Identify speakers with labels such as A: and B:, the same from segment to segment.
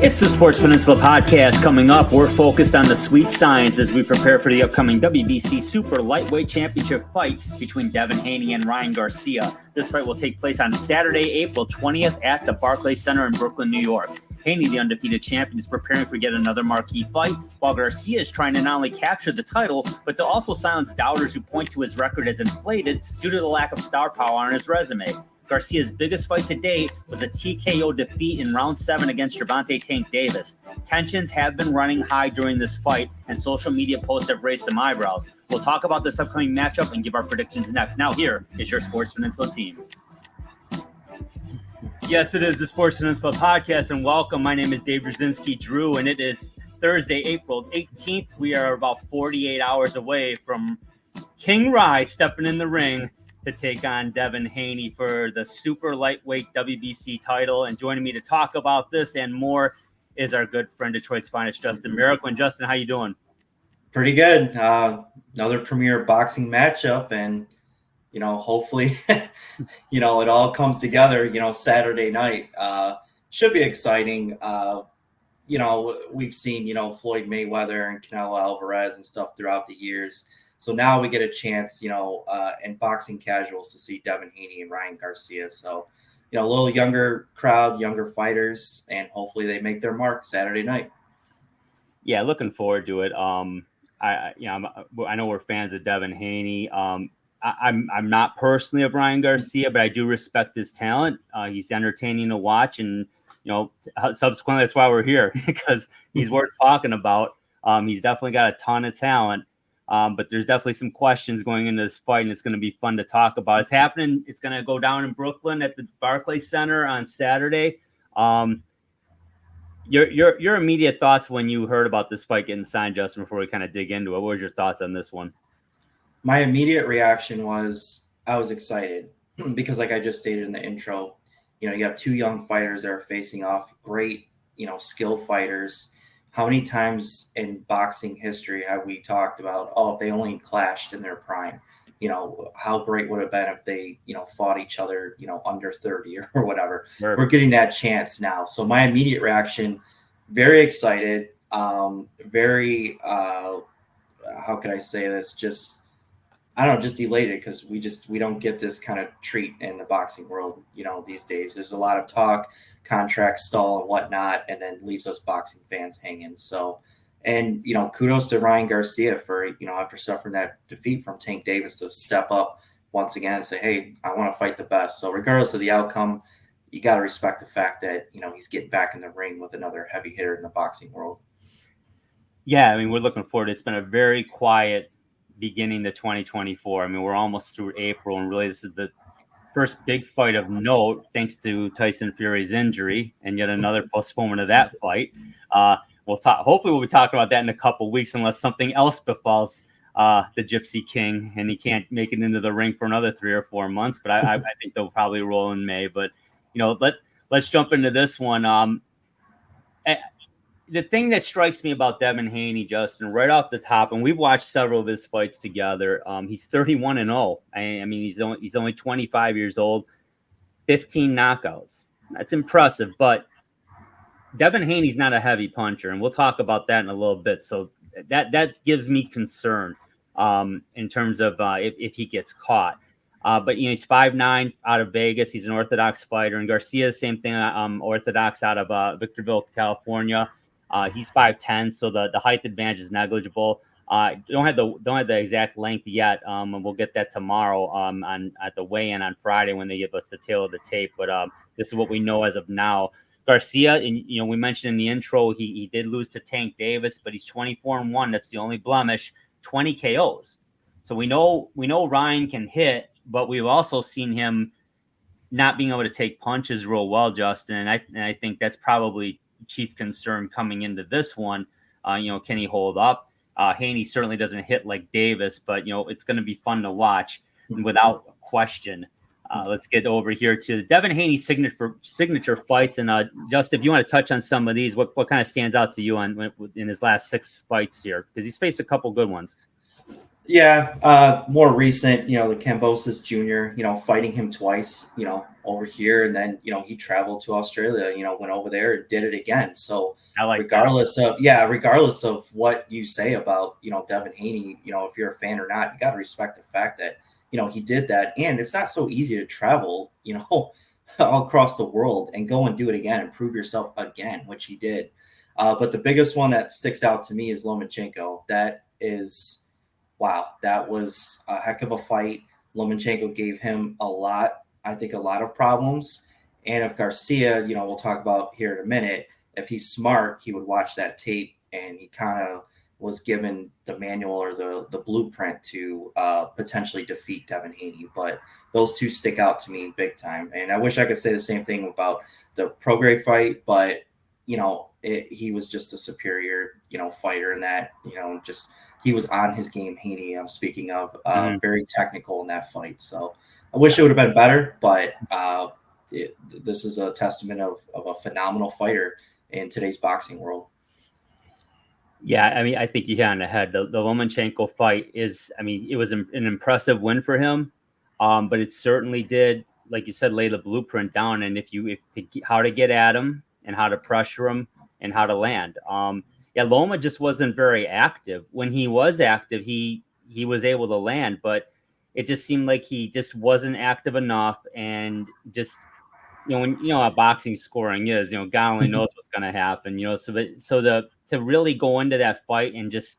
A: It's the Sports Peninsula podcast. Coming up, we're focused on the sweet science as we prepare for the upcoming WBC Super Lightweight Championship fight between Devin Haney and Ryan Garcia. This fight will take place on Saturday, April 20th at the Barclays Center in Brooklyn, New York. Haney, the undefeated champion, is preparing for yet another marquee fight, while Garcia is trying to not only capture the title, but to also silence doubters who point to his record as inflated due to the lack of star power on his resume. Garcia's biggest fight to date was a TKO defeat in round 7 against Gervonta Tank Davis. Tensions have been running high during this fight, and social media posts have raised some eyebrows. We'll talk about this upcoming matchup and give our predictions next. Now here is your Sports Peninsula team. Yes, it is the Sports Peninsula podcast, and welcome. My name is Dave Brzezinski Drew, and it is Thursday, April 18th. We are about 48 hours away from King Rye stepping in the ring to take on Devin Haney for the super lightweight WBC title. And joining me to talk about this and more is our good friend, Detroit's finest, Justin Miracle. And Justin, how you doing?
B: Pretty good. Another premier boxing matchup, and hopefully, it all comes together. Saturday night should be exciting. We've seen Floyd Mayweather and Canelo Alvarez and stuff throughout the years. So now we get a chance, in boxing casuals to see Devin Haney and Ryan Garcia. So, a little younger crowd, younger fighters, and hopefully they make their mark Saturday night.
A: Yeah, looking forward to it. I know we're fans of Devin Haney. I'm not personally of Ryan Garcia, but I do respect his talent. He's entertaining to watch, and subsequently that's why we're here, because he's worth talking about. He's definitely got a ton of talent. But there's definitely some questions going into this fight, and it's going to be fun to talk about. It's happening. It's going to go down in Brooklyn at the Barclays Center on Saturday. Your immediate thoughts when you heard about this fight getting signed, Justin, before we kind of dig into it. What were your thoughts on this one?
B: My immediate reaction was I was excited because, like I just stated in the intro, you have two young fighters that are facing off, great, skilled fighters. How many times in boxing history have we talked about, if they only clashed in their prime? How great would it have been if they, fought each other, under 30 or whatever. Sure. We're getting that chance now. So my immediate reaction, very excited, very, how could I say this? Just elated, because we don't get this kind of treat in the boxing world, these days. There's a lot of talk, contract stall and whatnot, and then leaves us boxing fans hanging. So, and, kudos to Ryan Garcia for, after suffering that defeat from Tank Davis, to step up once again and say, hey, I want to fight the best. So regardless of the outcome, you got to respect the fact that, he's getting back in the ring with another heavy hitter in the boxing world.
A: Yeah, we're looking forward. It's been a very quiet beginning to 2024. We're almost through April, and really this is the first big fight of note, thanks to Tyson Fury's injury and yet another postponement of that fight. Hopefully we'll be talking about that in a couple of weeks, unless something else befalls the Gypsy King and he can't make it into the ring for another 3 or 4 months. But I think they'll probably roll in May. But let's jump into this one. The thing that strikes me about Devin Haney, Justin, right off the top, and we've watched several of his fights together. He's 31-0. He's only 25 years old, 15 knockouts. That's impressive, but Devin Haney's not a heavy puncher, and we'll talk about that in a little bit. So that gives me concern in terms of if he gets caught. But he's 5'9" out of Vegas. He's an Orthodox fighter, and Garcia, same thing, Orthodox out of Victorville, California. He's 5'10", so the height advantage is negligible. Don't have the exact length yet, and we'll get that tomorrow at the weigh-in on Friday when they give us the tail of the tape. But this is what we know as of now. Garcia, and we mentioned in the intro, he did lose to Tank Davis, but he's 24-1. That's the only blemish. 20 KOs. So we know Ryan can hit, but we've also seen him not being able to take punches real well, Justin. And I think that's probably chief concern coming into this one. Can he hold up? Haney certainly doesn't hit like Davis, but it's going to be fun to watch without question. Let's get over here to Devin Haney's signature fights, and Justin, if you want to touch on some of these, what kind of stands out to you in his last 6 fights here, because he's faced a couple good ones.
B: Yeah, more recent, the Cambosis Jr., fighting him twice, over here. And then, he traveled to Australia, went over there and did it again. So
A: I like that.
B: regardless of what you say about, Devin Haney, if you're a fan or not, you got to respect the fact that, he did that. And it's not so easy to travel, all across the world and go and do it again and prove yourself again, which he did. But the biggest one that sticks out to me is Lomachenko. That is, wow, that was a heck of a fight. Lomachenko gave him I think, a lot of problems. And if Garcia, we'll talk about here in a minute, if he's smart, he would watch that tape and he kind of was given the manual or the blueprint to potentially defeat Devin Haney. But those two stick out to me big time. And I wish I could say the same thing about the Prograis fight, but he was just a superior, fighter in that, just he was on his game. Haney, I'm speaking of,
A: Mhm.
B: very technical in that fight. So I wish it would have been better, but this is a testament of a phenomenal fighter in today's boxing world.
A: Yeah, I mean, I think you hit on the head. The Lomachenko fight is, I mean, it was an impressive win for him, but it certainly did, like you said, lay the blueprint down. And how to get at him and how to pressure him and how to land. Yeah, Loma just wasn't very active. When he was active, he was able to land, but it just seemed like he just wasn't active enough, and just when how boxing scoring is, God only knows what's going to happen. To really go into that fight and just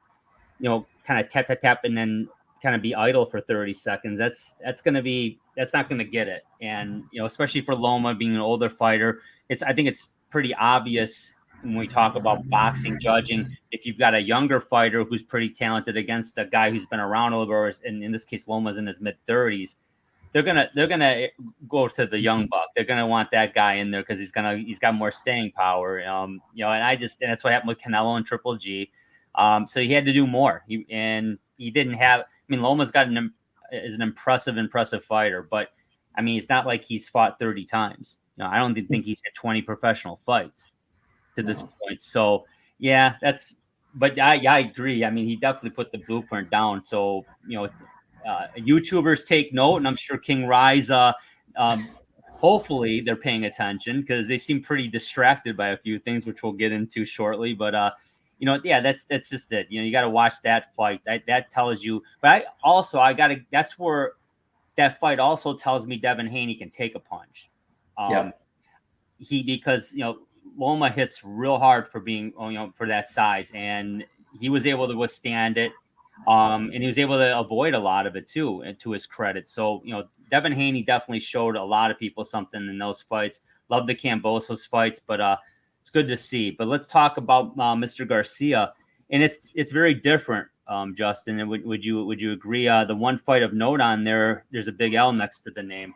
A: kind of tap tap tap and then kind of be idle for 30 seconds. That's not going to get it. And especially for Loma being an older fighter, I think it's pretty obvious when we talk about boxing judging, if you've got a younger fighter who's pretty talented against a guy who's been around a little bit, and in this case Loma's in his mid-30s, they're gonna go to the young buck. They're gonna want that guy in there because he's got more staying power. And that's what happened with Canelo and Triple G. So he had to do more. He didn't have. I mean, Loma's is an impressive fighter, but I mean, it's not like he's fought 30 times. I don't think he's had 20 professional fights to this
B: No.
A: point. So yeah, but I agree. I mean, he definitely put the blueprint down. So YouTubers take note, and I'm sure King Rise, um, hopefully they're paying attention because they seem pretty distracted by a few things, which we'll get into shortly. But yeah, that's just it. You got to watch that fight. That tells you. But That's where that fight also tells me Devin Haney can take a punch. Um,
B: Yep.
A: because Loma hits real hard for being for that size, and he was able to withstand it. And he was able to avoid a lot of it too, and to his credit. So Devin Haney definitely showed a lot of people something in those fights. Love the Cambosos fights, but it's good to see. But let's talk about Mr. Garcia, and it's very different. Justin, and would you agree? The one fight of note on there's a big L next to the name.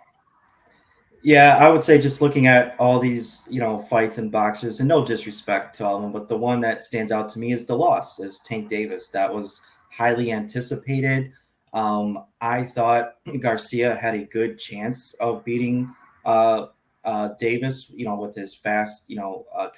B: Yeah, I would say just looking at all these, fights and boxers, and no disrespect to all of them, but the one that stands out to me is the loss, is Tank Davis. That was highly anticipated. I thought Garcia had a good chance of beating Davis, with his fast,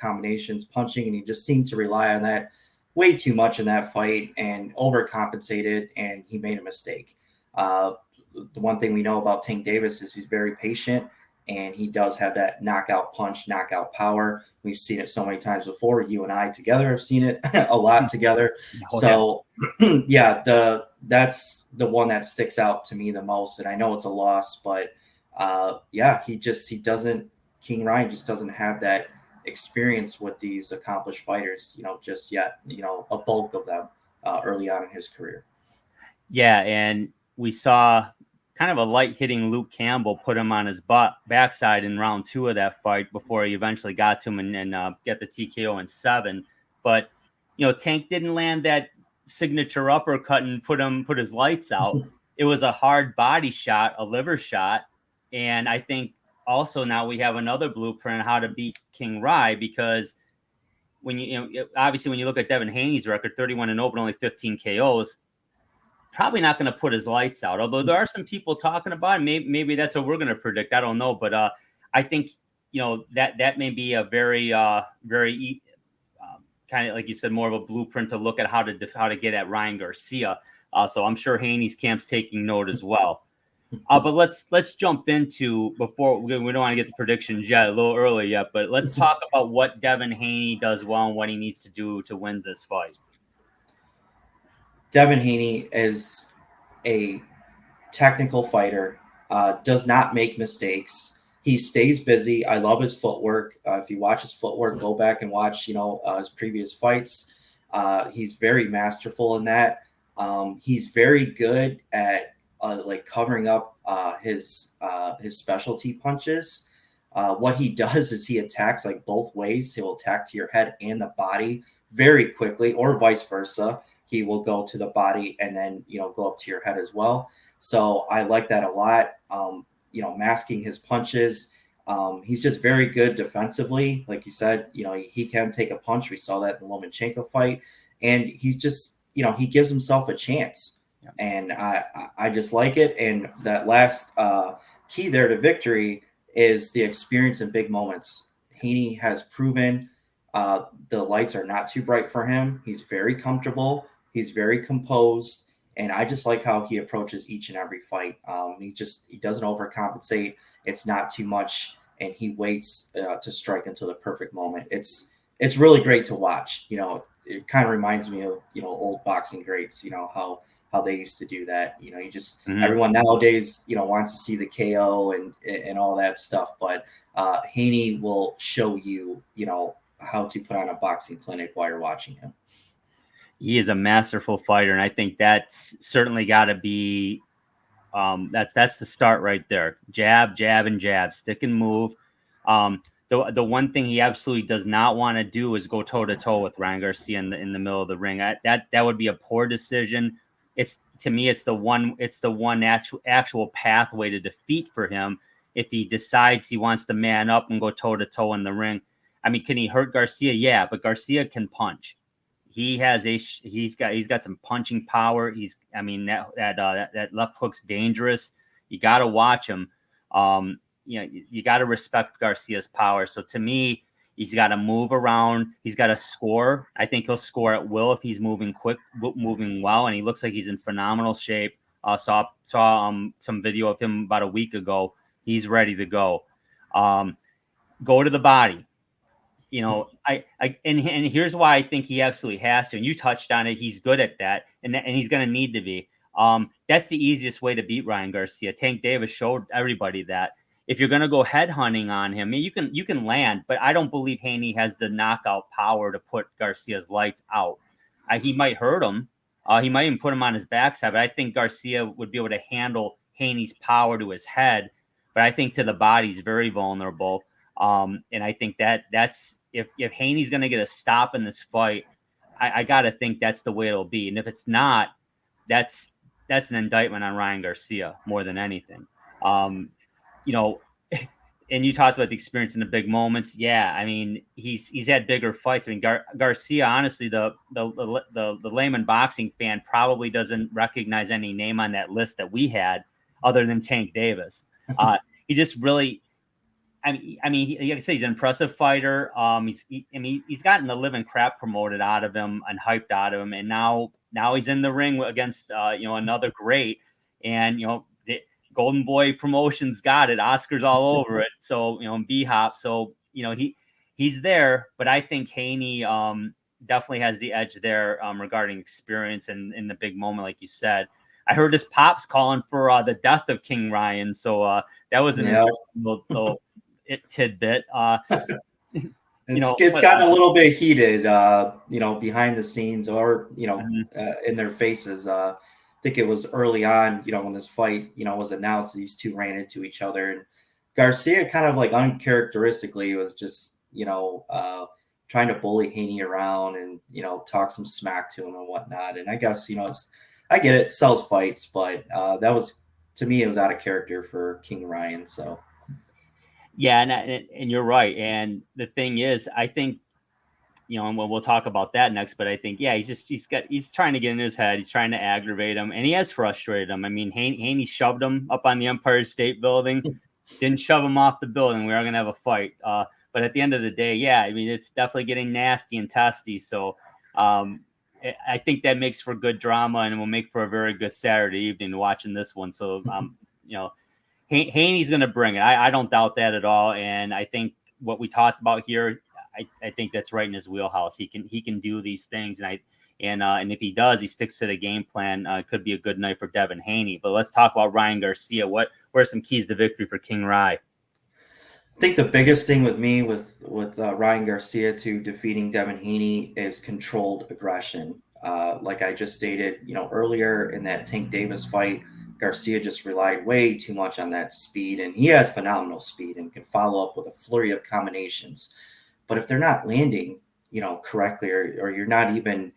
B: combinations, punching, and he just seemed to rely on that way too much in that fight and overcompensated, and he made a mistake. Uh, the one thing we know about Tank Davis is he's very patient, and he does have that knockout punch, knockout power. We've seen it so many times before. You and I together have seen it a lot together.
A: Oh yeah.
B: So yeah, that's the one that sticks out to me the most. And I know it's a loss, but yeah, he doesn't. King Ryan just doesn't have that experience with these accomplished fighters, just yet. A bulk of them early on in his career.
A: Yeah, and we saw kind of a light hitting Luke Campbell put him on his backside in round 2 of that fight before he eventually got to him and get the TKO in 7. But Tank didn't land that signature uppercut and put his lights out. It was a hard body shot, a liver shot, and I think also now we have another blueprint on how to beat King Rye, because obviously when you look at Devin Haney's record, 31-0, but only 15 KOs, probably not going to put his lights out. Although there are some people talking about it. Maybe that's what we're going to predict. I don't know, but I think that may be a very kind of, like you said, more of a blueprint to look at how to get at Ryan Garcia. So I'm sure Haney's camp's taking note as well. But let's jump into, before we don't want to get the predictions yet, a little early yet, but let's talk about what Devin Haney does well and what he needs to do to win this fight.
B: Devin Haney is a technical fighter, does not make mistakes. He stays busy. I love his footwork. If you watch his footwork, go back and watch, his previous fights. He's very masterful in that. He's very good at like covering up his specialty punches. What he does is he attacks like both ways. He'll attack to your head and the body very quickly, or vice versa. He will go to the body and then go up to your head as well. So I like that a lot. Masking his punches. He's just very good defensively. Like you said, he can take a punch. We saw that in the Lomachenko fight. And he's just, he gives himself a chance. Yeah. And I just like it. And that last key there to victory is the experience in big moments. Haney has proven the lights are not too bright for him. He's very comfortable. He's very composed. And I just like how he approaches each and every fight. He doesn't overcompensate. It's not too much, and he waits to strike until the perfect moment. It's really great to watch. It kind of reminds me of old boxing greats. How they used to do that. You just everyone nowadays wants to see the KO and all that stuff. But Haney will show you how to put on a boxing clinic while you're watching him.
A: He is a masterful fighter, and I think that's certainly got to be that's the start right there. Jab, jab, and jab, stick and move. The one thing he absolutely does not want to do is go toe to toe with Ryan Garcia in the middle of the ring. That would be a poor decision. To me, it's the one actual pathway to defeat for him if he decides he wants to man up and go toe to toe in the ring. I mean, can he hurt Garcia? Yeah, but Garcia can punch. He's got some punching power. That left hook's dangerous. You got to watch him. You got to respect Garcia's power. So to me, he's got to move around. He's got to score. I think he'll score at will if he's moving well, and he looks like he's in phenomenal shape. Saw some video of him about a week ago. He's ready to go. Go to the body. And here's why I think he absolutely has to. And you touched on it. He's good at that, and he's going to need to be. That's the easiest way to beat Ryan Garcia. Tank Davis showed everybody that. If you're going to go head hunting on him, you can land, but I don't believe Haney has the knockout power to put Garcia's lights out. He might hurt him. He might even put him on his backside, but I think Garcia would be able to handle Haney's power to his head. But I think to the body, he's very vulnerable. And I think that's if Haney's going to get a stop in this fight, I got to think that's the way it'll be. And if it's not, that's an indictment on Ryan Garcia more than anything. And you talked about the experience in the big moments. Yeah, I mean, he's had bigger fights. I mean, Garcia, honestly, the layman boxing fan probably doesn't recognize any name on that list that we had other than Tank Davis. He just really. I mean, like I say, he's an impressive fighter. He's gotten the living crap promoted out of him and hyped out of him, and now he's in the ring against another great, and the Golden Boy Promotions got it, Oscars all over it. So B-Hop. So he's there, but I think Haney definitely has the edge there regarding experience and in the big moment, like you said. I heard his pops calling for the death of King Ryan, so that was an interesting little tidbit.
B: It's gotten a little bit heated, behind the scenes or in their faces. I think it was early on, when this fight, was announced, these two ran into each other, and Garcia kind of like uncharacteristically was just, trying to bully Haney around and, talk some smack to him and whatnot. And I guess, I get it, sells fights, but that was, to me, it was out of character for King Ryan. So.
A: Yeah, and you're right. And the thing is, I think, and we'll talk about that next. But I think, yeah, he's trying to get in his head. He's trying to aggravate him, and he has frustrated him. I mean, Haney shoved him up on the Empire State Building, didn't shove him off the building. We are gonna have a fight. But at the end of the day, yeah, I mean, it's definitely getting nasty and testy. So, I think that makes for good drama and will make for a very good Saturday evening watching this one. So, Haney's going to bring it. I don't doubt that at all. And I think what we talked about here, I think that's right in his wheelhouse. He can do these things, and if he does, he sticks to the game plan. It could be a good night for Devin Haney. But let's talk about Ryan Garcia. What are some keys to victory for King Rye?
B: I think the biggest thing with me with Ryan Garcia to defeating Devin Haney is controlled aggression. Like I just stated, earlier in that Tank Davis fight, Garcia just relied way too much on that speed, and he has phenomenal speed and can follow up with a flurry of combinations. But if they're not landing, correctly, or you're not even,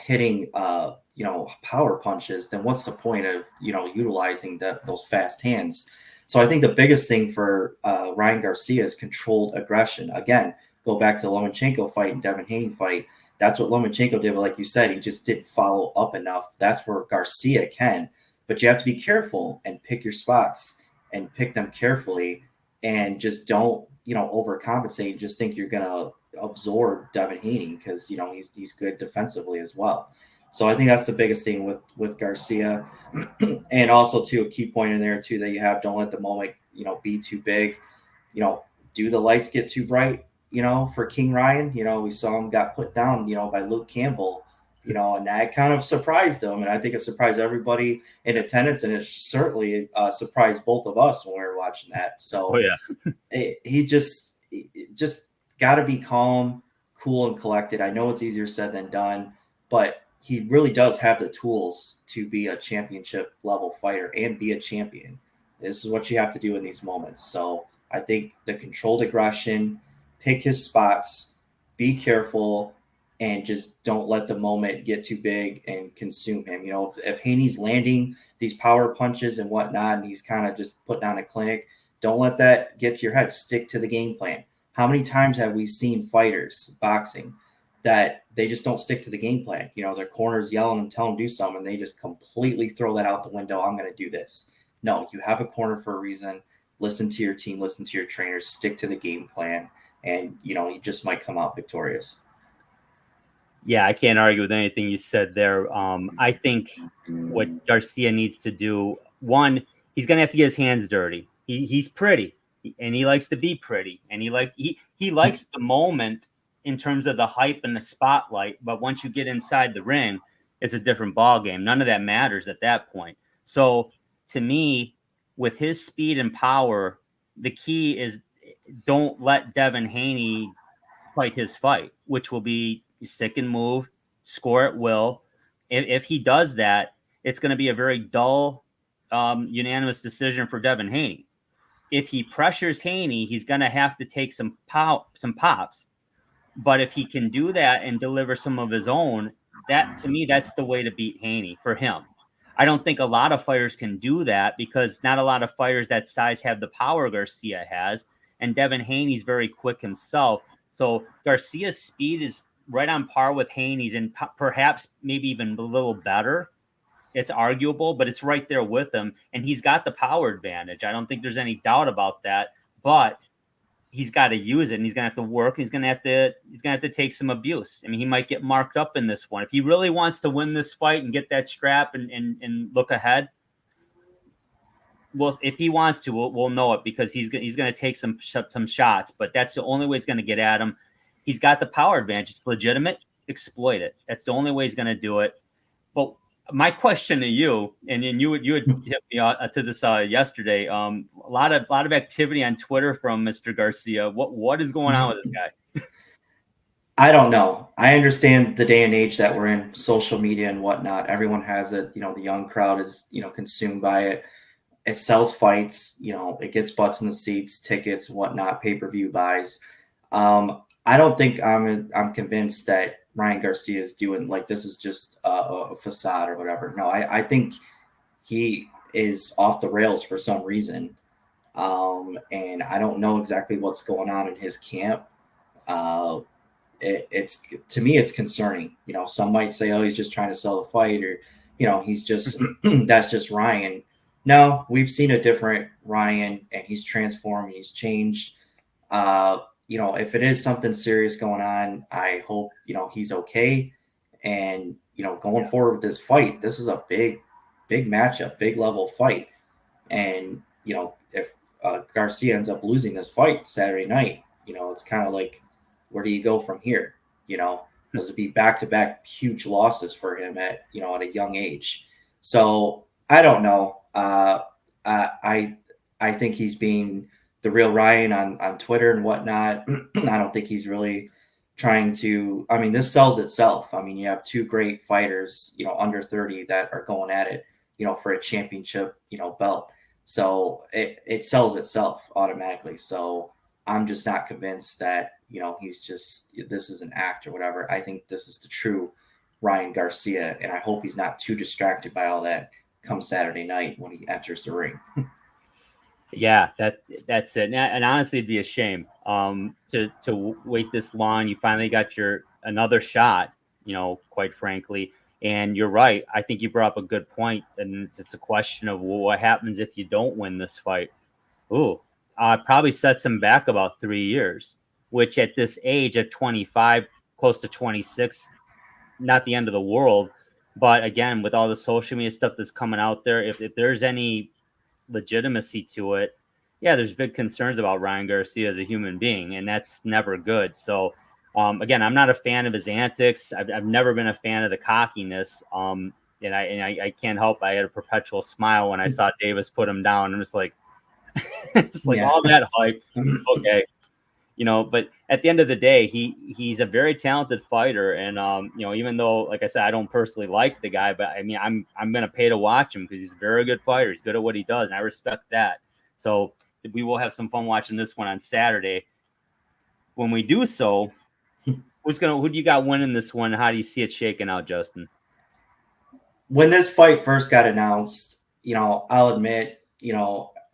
B: hitting, power punches, then what's the point of, utilizing those fast hands? So I think the biggest thing for Ryan Garcia is controlled aggression. Again, go back to the Lomachenko fight and Devin Haney fight. That's what Lomachenko did. But like you said, he just didn't follow up enough. That's where Garcia can. But you have to be careful and pick your spots and pick them carefully, and just don't, overcompensate. Just think you're going to absorb Devin Haney because, he's good defensively as well. So I think that's the biggest thing with Garcia. And also, too, a key point in there too that you have, don't let the moment be too big. Do the lights get too bright? For King Ryan, we saw him got put down, by Luke Campbell, and that kind of surprised him, and I think it surprised everybody in attendance, and it certainly surprised both of us when we were watching that. So,
A: Oh yeah,
B: he just got to be calm, cool, and collected. I know it's easier said than done, but he really does have the tools to be a championship level fighter and be a champion. This is what you have to do in these moments. So I think the controlled aggression, pick his spots, be careful, and just don't let the moment get too big and consume him. If Haney's landing these power punches and whatnot, and he's kind of just putting on a clinic, don't let that get to your head. Stick to the game plan. How many times have we seen fighters, boxing, that they just don't stick to the game plan? Their corner's yelling and telling them to do something, and they just completely throw that out the window. I'm going to do this. No, you have a corner for a reason. Listen to your team, listen to your trainers, stick to the game plan, and, you just might come out victorious.
A: Yeah, I can't argue with anything you said there. I think what Garcia needs to do, one, he's going to have to get his hands dirty. He's pretty, and he likes to be pretty, and he likes the moment in terms of the hype and the spotlight. But once you get inside the ring, it's a different ball game. None of that matters at that point. So to me, with his speed and power, the key is don't let Devin Haney fight his fight, which will be stick and move, score at will. If he does that, it's going to be a very dull, unanimous decision for Devin Haney. If he pressures Haney, he's going to have to take some pops. But if he can do that and deliver some of his own, that to me, that's the way to beat Haney for him. I don't think a lot of fighters can do that because not a lot of fighters that size have the power Garcia has. And Devin Haney's very quick himself. So Garcia's speed is right on par with Haney's and perhaps maybe even a little better. It's arguable, but it's right there with him. And he's got the power advantage. I don't think there's any doubt about that. But he's got to use it, and he's going to have to work. He's going to have to take some abuse. I mean, he might get marked up in this one. If he really wants to win this fight and get that strap and look ahead, well, if he wants to, we'll know it because he's going to take some shots. But that's the only way it's going to get at him. He's got the power advantage. It's legitimate. Exploit it. That's the only way he's going to do it. But my question to you, and you had hit me to this yesterday. A lot of activity on Twitter from Mr. Garcia. What is going on with this guy?
B: I don't know. I understand the day and age that we're in, social media and whatnot. Everyone has it. The young crowd is consumed by it. It sells fights. It gets butts in the seats, tickets, whatnot, pay-per-view buys. I don't think I'm convinced that Ryan Garcia is doing like this is just a facade or whatever. No, I think he is off the rails for some reason. And I don't know exactly what's going on in his camp. It's to me, it's concerning. Some might say, oh, he's just trying to sell the fight, or, he's just that's just Ryan. No, we've seen a different Ryan, and he's transformed. He's changed. If it is something serious going on, I hope, he's okay. And, going forward with this fight, this is a big, big matchup, big level fight. And, if Garcia ends up losing this fight Saturday night, it's kind of like, where do you go from here? Does it be back to back huge losses for him at, at a young age? So I don't know. I think he's being the real Ryan on Twitter and whatnot. I don't think he's really trying to. I mean, this sells itself. I mean, you have two great fighters, under 30 that are going at it, for a championship, belt. So it sells itself automatically. So I'm just not convinced that, he's just, this is an act or whatever. I think this is the true Ryan Garcia. And I hope he's not too distracted by all that come Saturday night when he enters the ring.
A: Yeah, that's it. And honestly, it'd be a shame to wait this long. You finally got your another shot, quite frankly. And you're right. I think you brought up a good point, and it's a question of, well, what happens if you don't win this fight? Ooh, probably sets him back about 3 years, which at this age at 25, close to 26, not the end of the world. But again, with all the social media stuff that's coming out there, if there's any legitimacy to it, yeah, there's big concerns about Ryan Garcia as a human being, and that's never good. So, again, I'm not a fan of his antics. I've never been a fan of the cockiness. And I can't help. I had a perpetual smile when I saw Davis put him down. I'm just like, just like
B: Yeah.
A: all that hype. Okay, but at the end of the day, he's a very talented fighter, and even though, like I said, I don't personally like the guy, but I mean, I'm gonna pay to watch him because he's a very good fighter. He's good at what he does, and I respect that. So we will have some fun watching this one on Saturday. When we do so, who do you got winning this one? How do you see it shaking out, Justin?
B: When this fight first got announced, I'll admit,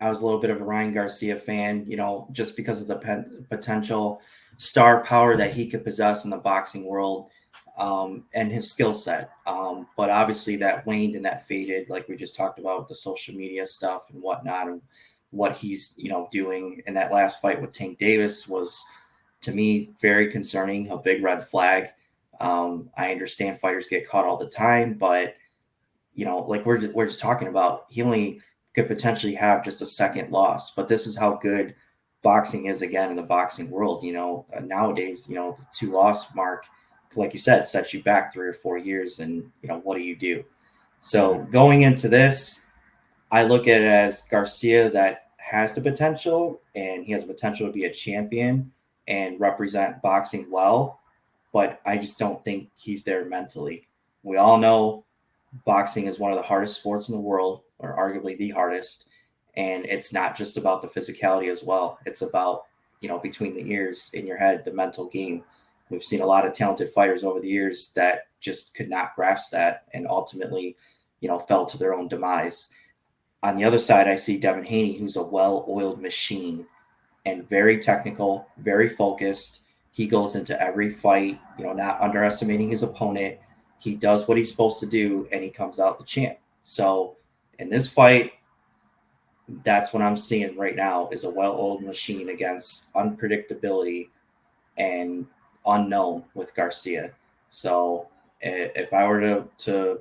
B: I was a little bit of a Ryan Garcia fan, just because of the potential star power that he could possess in the boxing world, and his skill set. But obviously that waned and that faded, like we just talked about with the social media stuff and whatnot, and what he's, doing. And that last fight with Tank Davis was, to me, very concerning, a big red flag. I understand fighters get caught all the time, but like we're just talking about, he only could potentially have just a second loss. But this is how good boxing is again in the boxing world. Nowadays, the 2-loss mark, like you said, sets you back 3 or 4 years, and what do you do? So going into this, I look at it as Garcia that has the potential, and he has the potential to be a champion and represent boxing well, but I just don't think he's there mentally. We all know boxing is one of the hardest sports in the world, or arguably the hardest. And it's not just about the physicality as well. It's about, between the ears, in your head, the mental game. We've seen a lot of talented fighters over the years that just could not grasp that, and ultimately, fell to their own demise. On the other side, I see Devin Haney, who's a well-oiled machine and very technical, very focused. He goes into every fight, not underestimating his opponent. He does what he's supposed to do, and he comes out the champ. So in this fight, that's what I'm seeing right now, is a well-oiled machine against unpredictability and unknown with Garcia. So if I were to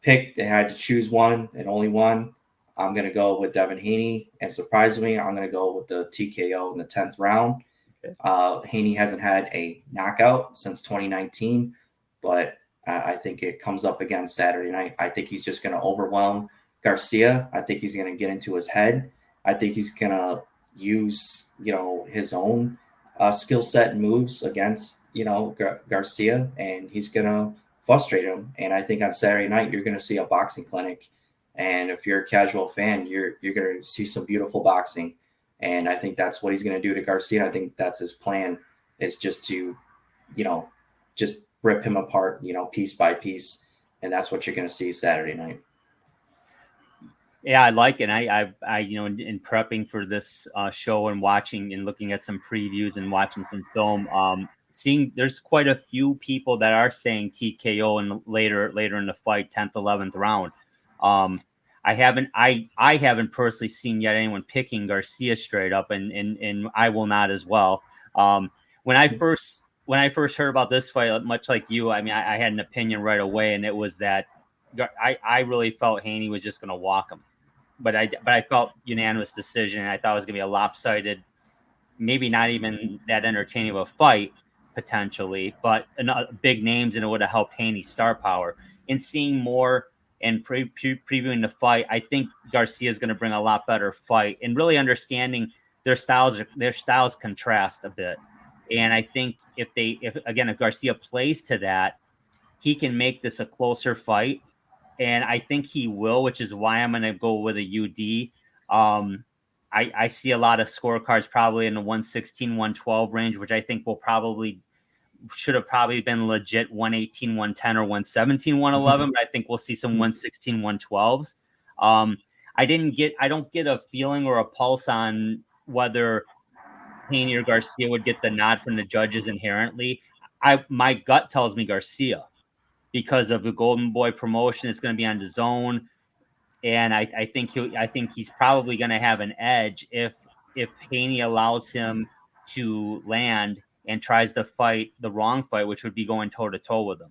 B: pick and had to choose one and only one, I'm going to go with Devin Haney. And surprisingly, I'm going to go with the TKO in the 10th round. Okay. Haney hasn't had a knockout since 2019, but I think it comes up again Saturday night. I think he's just going to overwhelm Garcia. I think he's going to get into his head. I think he's going to use, his own skill set and moves against, Garcia, and he's going to frustrate him. And I think on Saturday night, you're going to see a boxing clinic. And if you're a casual fan, you're going to see some beautiful boxing. And I think that's what he's going to do to Garcia. I think that's his plan, is just to, just rip him apart, piece by piece. And that's what you're going to see Saturday night.
A: Yeah, I like it. I in prepping for this show and watching and looking at some previews and watching some film, seeing there's quite a few people that are saying TKO and later in the fight, 10th, 11th round. I haven't personally seen yet anyone picking Garcia straight up, and I will not as well. When I first when I first heard about this fight, much like you, I mean, I had an opinion right away, and it was that I really felt Haney was just going to walk him, but I felt unanimous decision. And I thought it was going to be a lopsided, maybe not even that entertaining of a fight potentially, but big names, and it would have helped Haney's star power. And seeing more and previewing the fight, I think Garcia is going to bring a lot better fight, and really understanding their styles contrast a bit. And I think if Garcia plays to that, he can make this a closer fight. And I think he will, which is why I'm going to go with a UD. I see a lot of scorecards probably in the 116, 112 range, which I think should have probably been legit 118, 110, or 117, 111. But I think we'll see some 116, 112s. I don't get a feeling or a pulse on whether Haney or Garcia would get the nod from the judges inherently. My gut tells me Garcia because of the Golden Boy promotion. It's going to be on the zone. And I think he's probably going to have an edge if Haney allows him to land and tries to fight the wrong fight, which would be going toe to toe with him.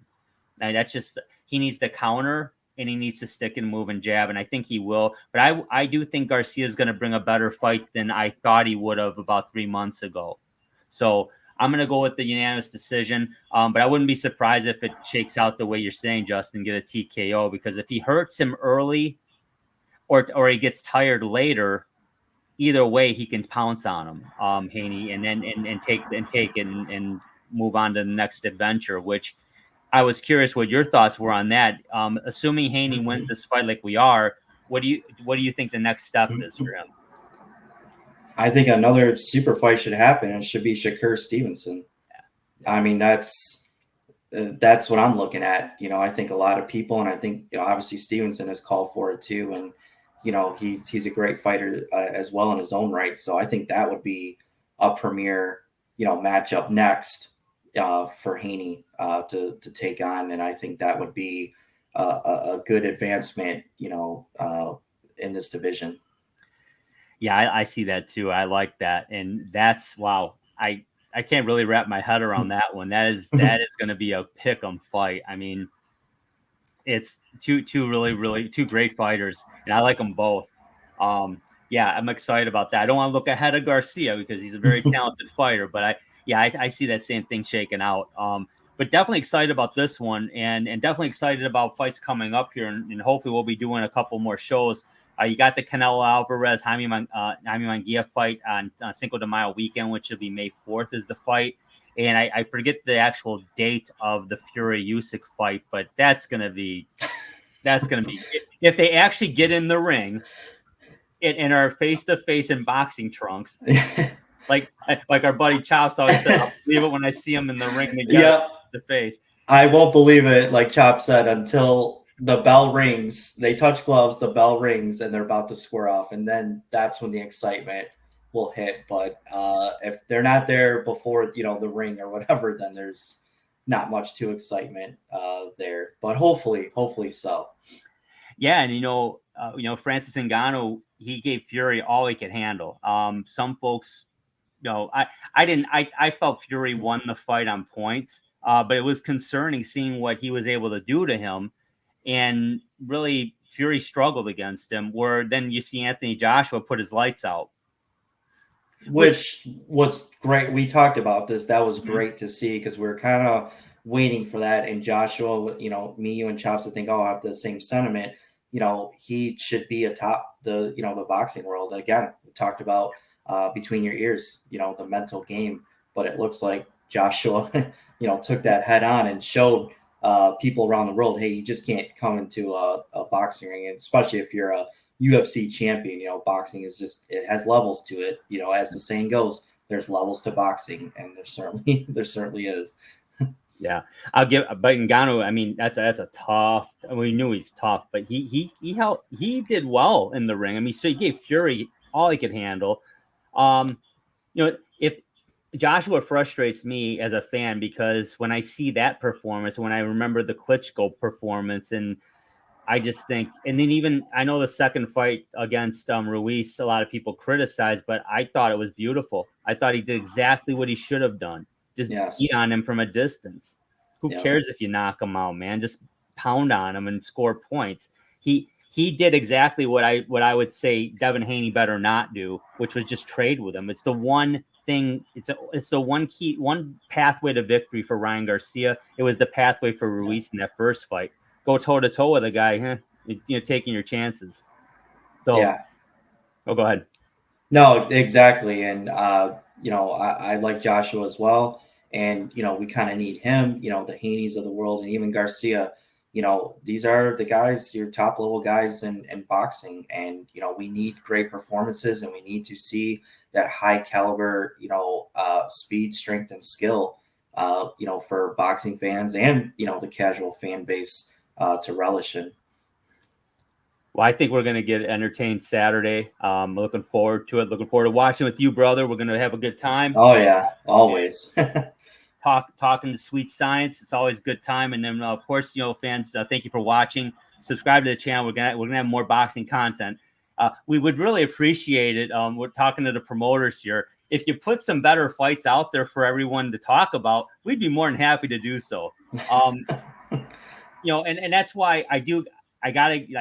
A: Now that's just, he needs the counter, and he needs to stick and move and jab, and I think he will. But I do think Garcia is going to bring a better fight than I thought he would have about 3 months ago. So I'm going to go with the unanimous decision, but I wouldn't be surprised if it shakes out the way you're saying, Justin, get a TKO, because if he hurts him early or he gets tired later, either way he can pounce on him, Haney, and then take and move on to the next adventure. Which I was curious what your thoughts were on that. Assuming Haney wins this fight like we are, what do you think the next step is for him?
B: I think another super fight should happen. It should be Shakur Stevenson. I mean, that's what I'm looking at. I think a lot of people, and I think obviously Stevenson has called for it too, and he's a great fighter as well in his own right. So I think that would be a premier matchup next for Haney to take on, and I think that would be a good advancement in this division.
A: Yeah, I see that too. I like that, and that's wow. I can't really wrap my head around that one. That is going to be a pick 'em fight. I mean, it's two really two great fighters, and I like them both. Yeah, I'm excited about that. I don't want to look ahead of Garcia because he's a very talented fighter, but I see that same thing shaking out. But definitely excited about this one, and definitely excited about fights coming up here, and hopefully we'll be doing a couple more shows. You got the Canelo Alvarez Jaime Munguia fight on Cinco de Mayo weekend, which will be May 4th is the fight. And I forget the actual date of the Fury Usyk fight, but that's gonna be if they actually get in the ring and are face to face in boxing trunks, like our buddy Chops always said, I'll believe it when I see him in the ring together the face.
B: I won't believe it, like Chop said, until the bell rings. They touch gloves, the bell rings, and they're about to square off, and then that's when the excitement will hit. But if they're not there before the ring or whatever, then there's not much to excitement there. But hopefully so.
A: Yeah, and Francis Ngannou, he gave Fury all he could handle. Some folks, I felt Fury won the fight on points, but it was concerning seeing what he was able to do to him, and really Fury struggled against him. Where then you see Anthony Joshua put his lights out.
B: Which was great. We talked about this. That was great to see because we were kind of waiting for that. And Joshua, me, you, and Chops, I think all have the same sentiment. He should be atop the boxing world. Again, we talked about between your ears, the mental game. But it looks like Joshua, took that head on and showed people around the world, hey, you just can't come into a boxing ring, and especially if you're a UFC champion. Boxing is it has levels to it. As the saying goes, there's levels to boxing, and there certainly is.
A: Yeah, but Ngannou, I mean, that's a tough. We knew he's tough, but he did well in the ring. I mean, so he gave Fury all he could handle. If Joshua frustrates me as a fan because when I see that performance, when I remember the Klitschko performance, and I just think, and then even I know the second fight against Ruiz, a lot of people criticized, but I thought it was beautiful. I thought he did exactly what he should have done. Just beat on him from a distance. Who cares if you knock him out, man? Just pound on him and score points. He did exactly what I would say Devin Haney better not do, which was just trade with him. It's the one thing. It's the one pathway to victory for Ryan Garcia. It was the pathway for Ruiz in that first fight. Go toe to toe with a guy, taking your chances. So go ahead.
B: No, exactly, and I like Joshua as well, and we kind of need him. The Haneys of the world, and even Garcia. These are the guys, your top level guys in boxing. And, we need great performances, and we need to see that high caliber, speed, strength, and skill, for boxing fans and, the casual fan base to relish in.
A: Well, I think we're going to get entertained Saturday. Looking forward to it. Looking forward to watching with you, brother. We're going to have a good time.
B: Oh, yeah, always.
A: Talking to Sweet Science. It's always a good time. And then, of course, fans, thank you for watching. Subscribe to the channel. We're gonna have more boxing content. We would really appreciate it. We're talking to the promoters here. If you put some better fights out there for everyone to talk about, we'd be more than happy to do so. And that's why I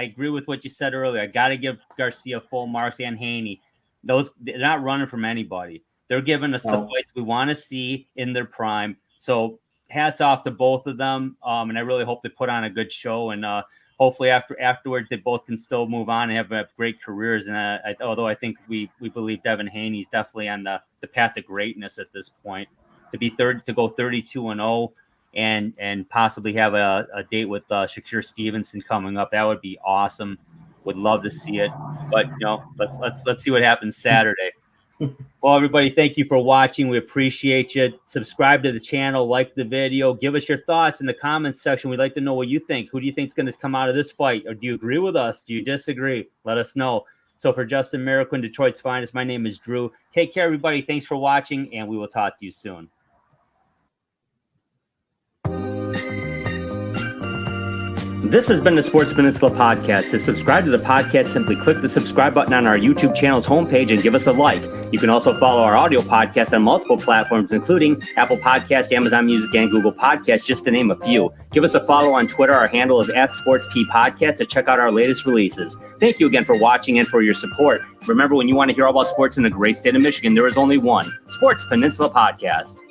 A: agree with what you said earlier. I gotta give Garcia full marks and Haney. They're not running from anybody. They're giving us the fights we want to see in their prime. So hats off to both of them. And I really hope they put on a good show. And hopefully afterwards, they both can still move on and have great careers. And although I think we believe Devin Haney is definitely on the path to greatness at this point, to go 32-0 and possibly have a date with Shakur Stevenson coming up. That would be awesome. Would love to see it. But let's see what happens Saturday. Well, everybody, thank you for watching. We appreciate you. Subscribe to the channel, like the video, give us your thoughts in the comments section. We'd like to know what you think. Who do you think is going to come out of this fight? Or do you agree with us? Do you disagree? Let us know. So for Justin Miracle, Detroit's finest, my name is Drew. Take care, everybody. Thanks for watching, and we will talk to you soon. This has been the Sports Peninsula Podcast. To subscribe to the podcast, simply click the subscribe button on our YouTube channel's homepage and give us a like. You can also follow our audio podcast on multiple platforms, including Apple Podcasts, Amazon Music, and Google Podcasts, just to name a few. Give us a follow on Twitter. Our handle is @SportsPodcast to check out our latest releases. Thank you again for watching and for your support. Remember, when you want to hear all about sports in the great state of Michigan, there is only one Sports Peninsula Podcast.